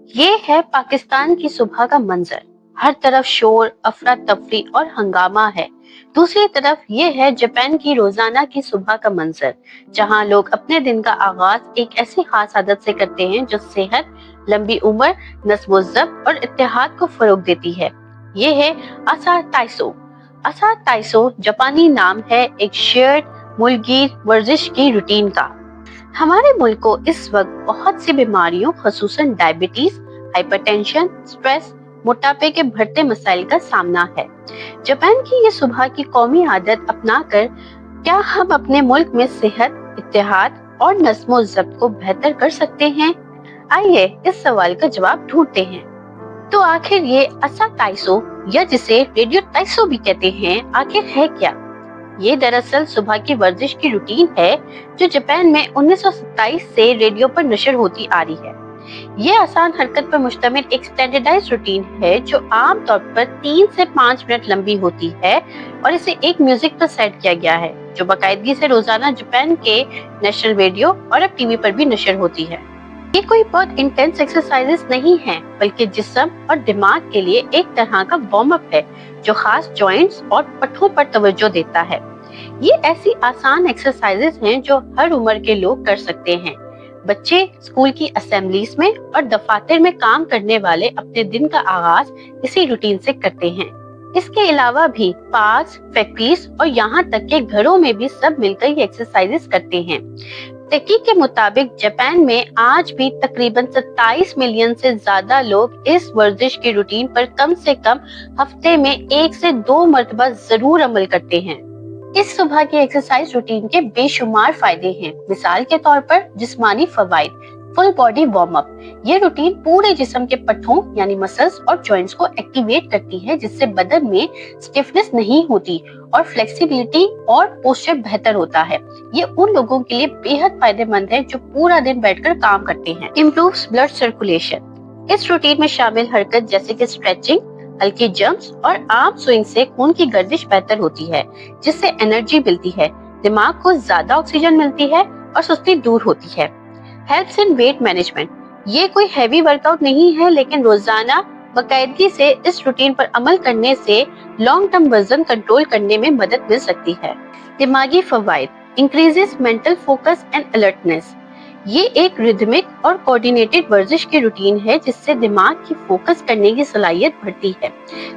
ये है पाकिस्तान की सुबह का मंजर। हर तरफ शोर, अफरा तफरी और हंगामा है। दूसरी तरफ ये है जापान की रोजाना की सुबह का मंजर, जहाँ लोग अपने दिन का आगाज एक ऐसी खास आदत से करते हैं जो सेहत, लंबी उम्र, नस्ब-ओ-ज़ब्त और इत्तेहाद को फरोग देती है। ये है असा ताइसो। असा ताइसो जापानी नाम है एक शेयर्ड मुल्कीर वर्जिश की रूटीन का। हमारे मुल्क को इस वक्त बहुत सी बीमारियों, खसूसन डायबिटीज, हाइपरटेंशन, स्ट्रेस, मोटापे के बढ़ते मसाइल का सामना है। जापान की ये सुबह की कौमी आदत अपनाकर क्या हम अपने मुल्क में सेहत, इत्तेहाद और नस्म-ओ-ज़ब्त को बेहतर कर सकते हैं? आइए इस सवाल का जवाब ढूंढते हैं। तो आखिर ये असा ताइसो या जिसे रेडियो ताइसो भी कहते हैं, आखिर है क्या? ये दरअसल सुबह की वर्जिश की रूटीन है जो जापान में 1927 से रेडियो पर नशर होती आ रही है। ये आसान हरकत पर मुश्तमिल एक स्टैंडर्डाइज्ड रूटीन है जो आम तौर पर 3 से 5 मिनट लंबी होती है और इसे एक म्यूजिक पर सेट किया गया है जो बाकायदगी से रोजाना जापान के नेशनल रेडियो और अब टीवी पर भी नशर होती है। ये कोई बहुत इंटेंस एक्सरसाइजेस नहीं है, बल्कि जिस्म और दिमाग के लिए एक तरह का वार्म अप है जो खास जॉइंट्स और पट्टों पर तवज्जो देता है। ये ऐसी आसान एक्सरसाइजेस हैं जो हर उम्र के लोग कर सकते हैं। बच्चे स्कूल की असेंबलीज में और दफातर में काम करने वाले अपने दिन का आगाज इसी रूटीन से करते हैं। इसके अलावा भी पार्क्स, फैक्ट्रीज और यहाँ तक के घरों में भी सब मिलकर ये एक्सरसाइजेस करते हैं। तहकीक के मुताबिक जापान में आज भी तकरीबन 27 मिलियन से ज्यादा लोग इस वर्जिश की रूटीन पर कम से कम हफ्ते में 1 से 2 मरतबा जरूर अमल करते हैं। इस सुबह की एक्सरसाइज रूटीन के बेशुमार फायदे हैं। मिसाल के तौर पर जिस्मानी फवाइद, फुल बॉडी वार्म अप। ये रूटीन पूरे जिस्म के पट्टों यानी मसल्स और जॉइंट्स को एक्टिवेट करती है, जिससे बदन में स्टिफनेस नहीं होती और फ्लेक्सिबिलिटी और पोस्चर बेहतर होता है। ये उन लोगों के लिए बेहद फायदेमंद है जो पूरा दिन बैठकर काम करते हैं। Improves blood circulation. इस रूटीन में शामिल हरकत जैसे कि स्ट्रेचिंग, हल्की जंप्स और आर्म स्विंग से खून की गर्दिश बेहतर होती है, जिससे एनर्जी मिलती है, दिमाग को ज्यादा ऑक्सीजन मिलती है और सुस्ती दूर होती है। Helps in weight management. ये कोई हैवी वर्कआउट नहीं है, लेकिन रोजाना बाकायदगी से इस रूटीन पर अमल करने से लॉन्ग टर्म वजन कंट्रोल करने में मदद मिल सकती है। दिमागी फवाइद। Increases mental focus and alertness. ये एक रिदमिक और कोऑर्डिनेटेड वर्जिश की रूटीन है जिससे दिमाग की फोकस करने की सलाहियत बढ़ती है।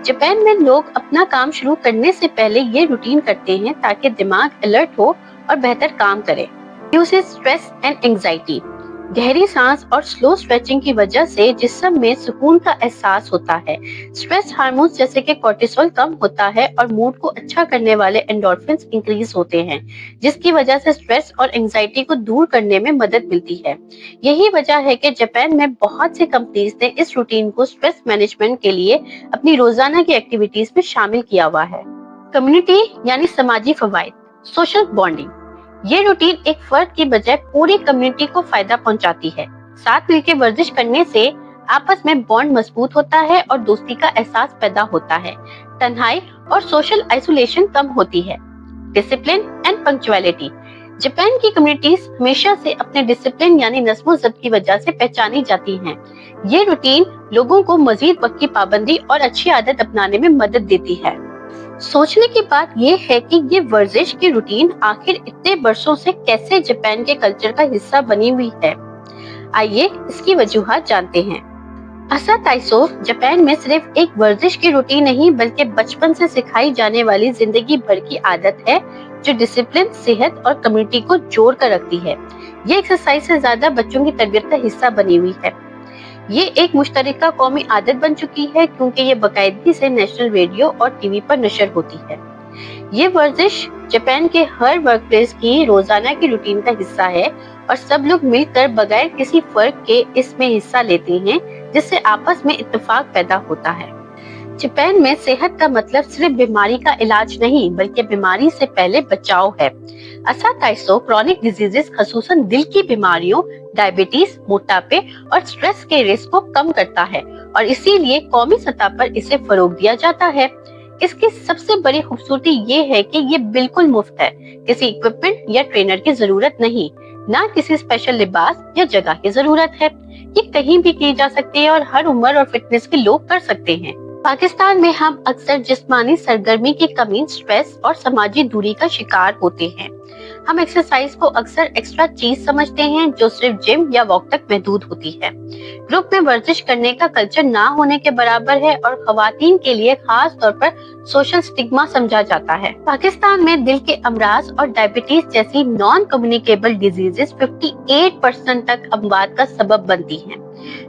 जापान में लोग अपना काम शुरू करने से पहले ये रूटीन करते हैं ताकि दिमाग अलर्ट हो और बेहतर काम करे। Reduces stress and anxiety. गहरी सांस और स्लो स्ट्रेचिंग की वजह से जिस्म में सुकून का एहसास होता है। स्ट्रेस हार्मोन्स जैसे कि कोर्टिसोल कम होता है और मूड को अच्छा करने वाले एंडोर्फिन्स इंक्रीज होते हैं, जिसकी वजह से स्ट्रेस और एंजाइटी को दूर करने में मदद मिलती है। यही वजह है कि जापान में बहुत सी कंपनीज ने इस रूटीन को स्ट्रेस मैनेजमेंट के लिए अपनी रोजाना की एक्टिविटीज में शामिल किया हुआ है। कम्युनिटी यानी समाजी फवाइद। Social bonding. ये रूटीन एक फर्द की बजाय पूरी कम्युनिटी को फायदा पहुंचाती है। साथ मिलकर वर्जिश करने से आपस में बॉन्ड मजबूत होता है और दोस्ती का एहसास पैदा होता है। तन्हाई और सोशल आइसोलेशन कम होती है। Discipline and punctuality. जापान की कम्युनिटीज हमेशा से अपने डिसिप्लिन यानी नस्म-ओ-ज़ब्त की वजह से पहचानी जाती हैं। ये रूटीन लोगों को मजीद वक्त की पाबंदी और अच्छी आदत अपनाने में मदद देती है। सोचने की बात यह है कि ये वर्जिश की रूटीन आखिर इतने बरसों से कैसे जापान के कल्चर का हिस्सा बनी हुई है। आइए इसकी वजूहात जानते हैं। असा ताइसो जापान में सिर्फ एक वर्जिश की रूटीन नहीं, बल्कि बचपन से सिखाई जाने वाली जिंदगी भर की आदत है जो डिसिप्लिन, सेहत और कम्युनिटी को जोड़ कर रखती है। ये एक्सरसाइज से ज्यादा बच्चों की तरबियत का हिस्सा बनी हुई है। ये एक मुश्तरका कौमी आदत बन चुकी है क्योंकि ये बाकायदगी से नेशनल रेडियो और टीवी पर नशर होती है। ये वर्जिश जापान के हर वर्क प्लेस की रोजाना की रूटीन का हिस्सा है और सब लोग मिलकर बगैर किसी फर्क के इसमें हिस्सा लेते हैं, जिससे आपस में इत्तेफाक पैदा होता है। जापान में सेहत का मतलब सिर्फ बीमारी का इलाज नहीं, बल्कि बीमारी से पहले बचाव है। असा ताइसो क्रॉनिक डिजीजेस, खसूसन दिल की बीमारियों, डायबिटीज, मोटापे और स्ट्रेस के रिस्क को कम करता है और इसीलिए कौमी सतह पर इसे फरोग दिया जाता है। इसकी सबसे बड़ी खूबसूरती ये है कि ये बिल्कुल मुफ्त है। किसी इक्विपमेंट या ट्रेनर की जरूरत नहीं। ना किसी स्पेशल लिबास या जगह की जरूरत है। ये कहीं भी की जा सकती है और हर उम्र और फिटनेस के लोग कर सकते हैं। पाकिस्तान में हम अक्सर जिस्मानी सरगर्मी की कमी, स्ट्रेस और समाजी दूरी का शिकार होते हैं। हम एक्सरसाइज को अक्सर एक्स्ट्रा चीज समझते हैं जो सिर्फ जिम या वॉक तक महदूद होती है। ग्रुप में वर्जिश करने का कल्चर ना होने के बराबर है और खवातीन के लिए खास तौर पर सोशल स्टिग्मा समझा जाता है। पाकिस्तान में दिल के अमराज और डायबिटीज जैसी नॉन कम्युनिकेबल डिजीजेस 58% तक अमवात का सबब बनती हैं।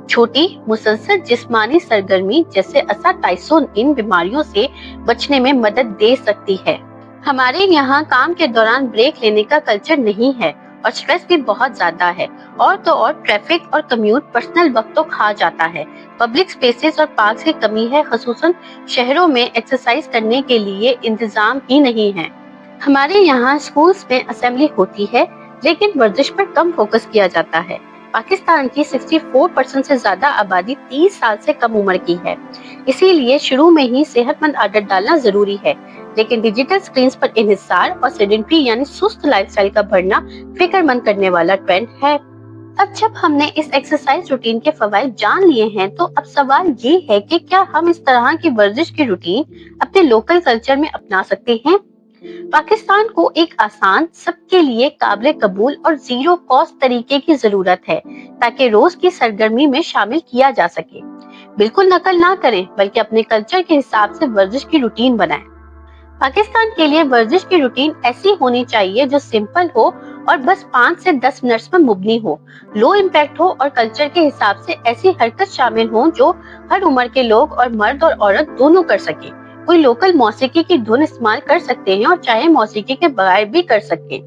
छोटी मुसलसल जिस्मानी सरगर्मी जैसे असाटाइसोन इन बीमारियों से बचने में मदद दे सकती है। हमारे यहाँ काम के दौरान ब्रेक लेने का कल्चर नहीं है और स्ट्रेस भी बहुत ज्यादा है। और तो और ट्रैफिक और कम्यूट पर्सनल वक्त तो खा जाता है। पब्लिक स्पेसेस और पार्क्स की कमी है, खसूसन शहरों में एक्सरसाइज करने के लिए इंतजाम ही नहीं है। हमारे यहाँ स्कूल्स में असेंबली होती है लेकिन वर्जिश पर कम फोकस किया जाता है। पाकिस्तान की 64% से ज्यादा आबादी 30 साल से कम उम्र की है, इसीलिए शुरू में ही सेहतमंद आदत डालना जरूरी है। लेकिन डिजिटल स्क्रीन्स पर इन्हिसार और सेडेंटरी यानी सुस्त लाइफस्टाइल का बढ़ना फिक्रमंद करने वाला ट्रेंड है। अब जब हमने इस एक्सरसाइज रूटीन के फवाइद जान लिए हैं, तो अब सवाल ये है कि क्या हम इस तरह की वर्जिश की रूटीन अपने लोकल कल्चर में अपना सकते हैं? पाकिस्तान को एक आसान, सबके लिए काबिल कबूल और जीरो कॉस्ट तरीके की जरूरत है ताकि रोज की सरगर्मी में शामिल किया जा सके। बिल्कुल नकल ना करें बल्कि अपने कल्चर के हिसाब से वर्जिश की रूटीन बनाएं। पाकिस्तान के लिए वर्जिश की रूटीन ऐसी होनी चाहिए जो सिंपल हो और बस 5 से 10 मिनट्स में मुबनी हो, लो इम्पैक्ट हो और कल्चर के हिसाब से ऐसी हरकत शामिल हो जो हर उम्र के लोग और मर्द और औरत दोनों कर सके। कोई लोकल मौसीकी की धुन इस्तेमाल कर सकते हैं और चाहे मौसीकी के बगैर भी कर सके।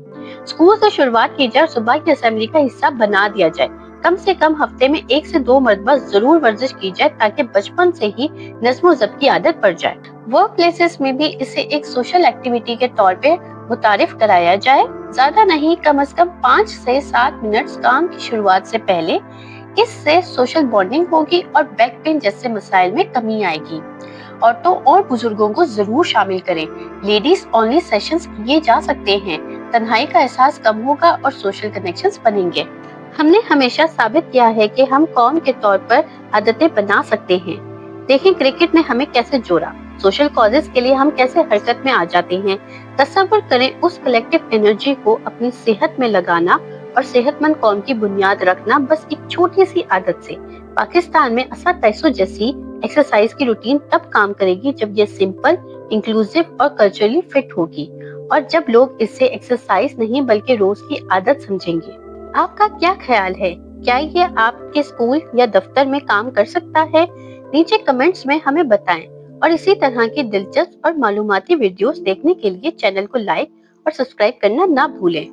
स्कूल से शुरुआत की जाए और सुबह की असेंबली का हिस्सा बना दिया जाए। कम से कम हफ्ते में 1 से 2 मरतबा जरूर वर्जिश की जाए ताकि बचपन से ही नज़्म ज़ब्त की आदत पड़ जाए। वर्क प्लेसेस में भी इसे एक सोशल एक्टिविटी के तौर पे मुतारिफ कराया जाए। ज्यादा नहीं, कम से कम 5 से 7 मिनट काम की शुरुआत से पहले। इससे सोशल बॉन्डिंग होगी और बैक पेन जैसे मसाइल में कमी आएगी। औरतों और बुजुर्गों को जरूर शामिल करें। लेडीज ओनली सेशंस किए जा सकते हैं। तन्हाई का एहसास कम होगा और सोशल कनेक्शंस बनेंगे। हमने हमेशा साबित किया है कि हम कौम के तौर पर आदतें बना सकते हैं। देखें क्रिकेट ने हमें कैसे जोड़ा, सोशल कॉजेस के लिए हम कैसे हरकत में आ जाते हैं। तसव्वुर करें उस कलेक्टिव एनर्जी को अपनी सेहत में लगाना और सेहतमंद कौम की बुनियाद रखना बस एक छोटी सी आदत से। पाकिस्तान में असाटाइसो जैसी एक्सरसाइज की रूटीन तब काम करेगी जब ये सिंपल, इंक्लूसिव और कल्चरली फिट होगी और जब लोग इसे एक्सरसाइज नहीं बल्कि रोज की आदत समझेंगे। आपका क्या ख्याल है? क्या ये आपके स्कूल या दफ्तर में काम कर सकता है? नीचे कमेंट्स में हमें बताएं और इसी तरह की दिलचस्प और मालूमाती वीडियोस देखने के लिए चैनल को लाइक और सब्सक्राइब करना ना भूलें।